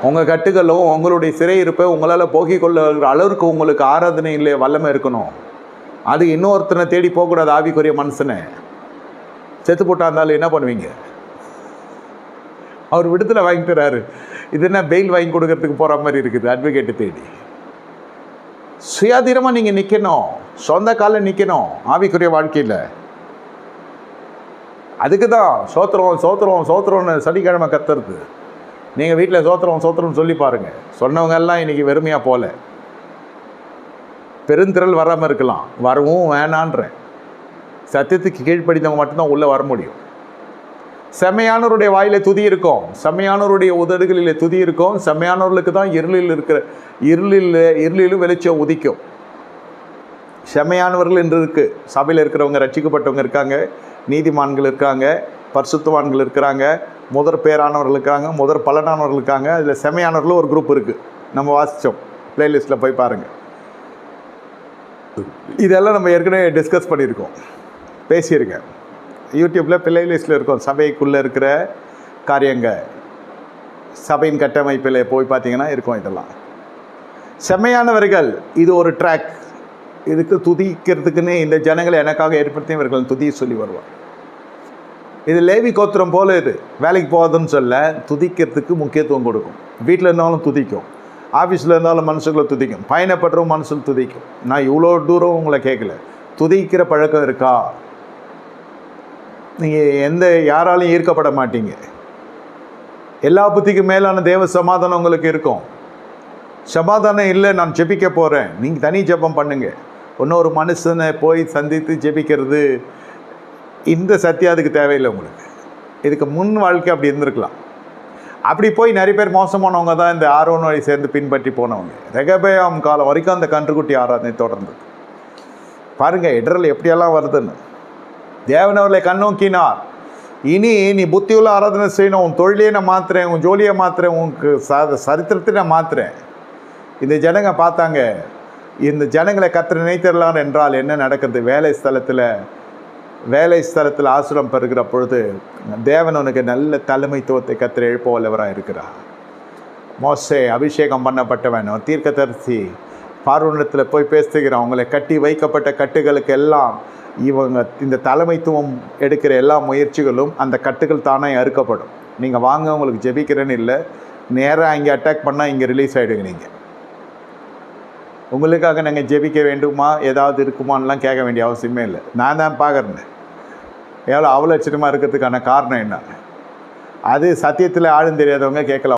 உங்கள் கட்டுகளும் உங்களுடைய சிறையிருப்பை உங்களால் போக்கிக் கொள்ள அளவுக்கு உங்களுக்கு ஆராதனையிலே வல்லமை இருக்கணும். அது இன்னொருத்தனை தேடி போகக்கூடாது. ஆவிக்குரிய மனுஷனை செத்து போட்டா இருந்தாலும் என்ன பண்ணுவீங்க? அவர் விடுதலை வாங்கி தராரு. இது என்ன பெயில் வாங்கி கொடுக்கறதுக்கு போகிற மாதிரி இருக்குது அட்வொகேட்டு தேடி. சுயாதீனமாக நீங்கள் நிற்கணும், சொந்த காலில் நிற்கணும் ஆவிக்குரிய வாழ்க்கையில். அதுக்கு தான் சோத்திரம் சோத்திரம் சோத்திரம்னு சனிக்கிழமை கத்துறது. நீங்கள் வீட்டில் சோத்திரம் சோத்திரம்னு சொல்லி பாருங்கள். சொன்னவங்க எல்லாம் இன்றைக்கி வெறுமையாக போகல. பெருந்திரள் வராமல் இருக்கலாம், வரவும் வேணான்றேன். சத்தியத்துக்கு கீழ்ப்படிந்தவங்க மட்டும்தான் உள்ளே வர முடியும். செம்மையானவருடைய வாயிலே துதி இருக்கும், செம்மையானவருடைய உதடுகளிலே துதி இருக்கும். செம்மையானவர்களுக்கு தான் இருளிலும் வெளிச்சம் உதிக்கும். செம்மையானவர்கள் என்று இருக்குது. சபையில் இருக்கிறவங்க ரட்சிக்கப்பட்டவங்க இருக்காங்க, நீதிமான்கள் இருக்காங்க, பரிசுத்தவான்கள் இருக்கிறாங்க, முதற் பேரானவர்கள் இருக்காங்க, முதற் பலனானவர்கள் இருக்காங்க. அதில் செம்மையானவர்களும் ஒரு குரூப் இருக்குது. நம்ம வாசித்தோம், ப்ளேலிஸ்ட்டில் போய் பாருங்கள். இதெல்லாம் நம்ம ஏற்கனவே டிஸ்கஸ் பண்ணியிருக்கோம், பேசியிருக்கேன். யூடியூப்பில் ப்ளேலிஸ்ட்டில் இருக்கும். சபைக்குள்ளே இருக்கிற காரியங்கள், சபையின் கட்டமைப்பில் போய் பார்த்தீங்கன்னா இருக்கும். இதெல்லாம் செம்மையானவர்கள். இது ஒரு ட்ராக். இதுக்கு துதிக்கிறதுக்குன்னு இந்த ஜனங்களை எனக்காக ஏற்படுத்தி இவர்கள் துதியை சொல்லி வருவார். இது லேவி கோத்திரம் போல. இது வேலைக்கு போகாதுன்னு சொல்ல, துதிக்கிறதுக்கு முக்கியத்துவம் கொடுக்கும். வீட்டில் இருந்தாலும் துதிக்கும், ஆஃபீஸில் இருந்தாலும் மனுஷங்களை துதிக்கும், பயணப்படுறவும் மனுஷன் துதிக்கும். நான் இவ்வளோ தூரம் உங்களை கேட்கல. துதிக்கிற பழக்கம் இருக்கா? நீங்கள் யாராலையும் ஈர்க்கப்பட மாட்டீங்க. எல்லா புத்திக்கும் மேலான தேவ சமாதானம் உங்களுக்கு இருக்கும். சமாதானம் இல்லை, நான் ஜெபிக்க போகிறேன், நீங்கள் தனி ஜெபம் பண்ணுங்க. இன்னொரு மனுஷனை போய் சந்தித்து ஜெபிக்கிறது, இந்த சத்தியம் அதுக்கு தேவையில்லை உங்களுக்கு. இதுக்கு முன் வாழ்க்கை அப்படி இருந்திருக்கலாம். அப்படி போய் நிறைய பேர் மோசமானவங்க தான் இந்த ஆரோன் வழி சேர்ந்து பின்பற்றி போனவங்க. ரெகபெயாம் காலம் வரைக்கும் அந்த கன்றுக்குட்டி ஆராதனை தொடர்ந்து பாருங்கள். இடரல் எப்படியெல்லாம் வருதுன்னு. தேவன் அவர்களை கண்ணோக்கினார். இனி நீ புத்தியுள்ள ஆராதனை செய்யணும். உன் தொழிலையே நான் மாற்றுறேன், உன் ஜோலியை மாற்றுறேன், உனக்கு சரித்திரத்தை நான் மாற்றுறேன். இந்த ஜனங்க பார்த்தாங்க. இந்த ஜனங்களை கர்த்தர் நினைத்தரலாம் என்றால் என்ன நடக்குது? வேலை ஸ்தலத்தில் ஆசிரம் பெறுகிற பொழுது தேவன் உனக்கு நல்ல தலைமைத்துவத்தை கர்த்தர் எழுப்ப வல்லவராக இருக்கிறார். மோசே அபிஷேகம் பண்ணப்பட்டவன், தீர்க்கதரிசி, பார்வோனிடத்தில் போய் பேசுகிறான். அவங்களை கட்டி வைக்கப்பட்ட கட்டுகளுக்கு எல்லாம் இவங்க இந்த தலைமைத்துவம் எடுக்கிற எல்லா முயற்சிகளும் அந்த கட்டுகள் தானே அறுக்கப்படும். நீங்கள் வாங்க, உங்களுக்கு ஜெபிக்கிறேன்னு இல்லை, நேராக இங்கே அட்டாக் பண்ணால் இங்கே ரிலீஸ் ஆகிடுங்க. நீங்கள் உங்களுக்காக நாங்கள் ஜெபிக்க வேண்டுமா, ஏதாவது இருக்குமான்லாம் கேட்க வேண்டிய அவசியமே இல்லை. நான் தான் பார்க்குறேன் எவ்வளோ அவ்வளோ லட்சணமாக இருக்கிறதுக்கான காரணம் என்ன. அது சத்தியத்தில் ஆளும் தெரியாதவங்க கேட்கலாம்.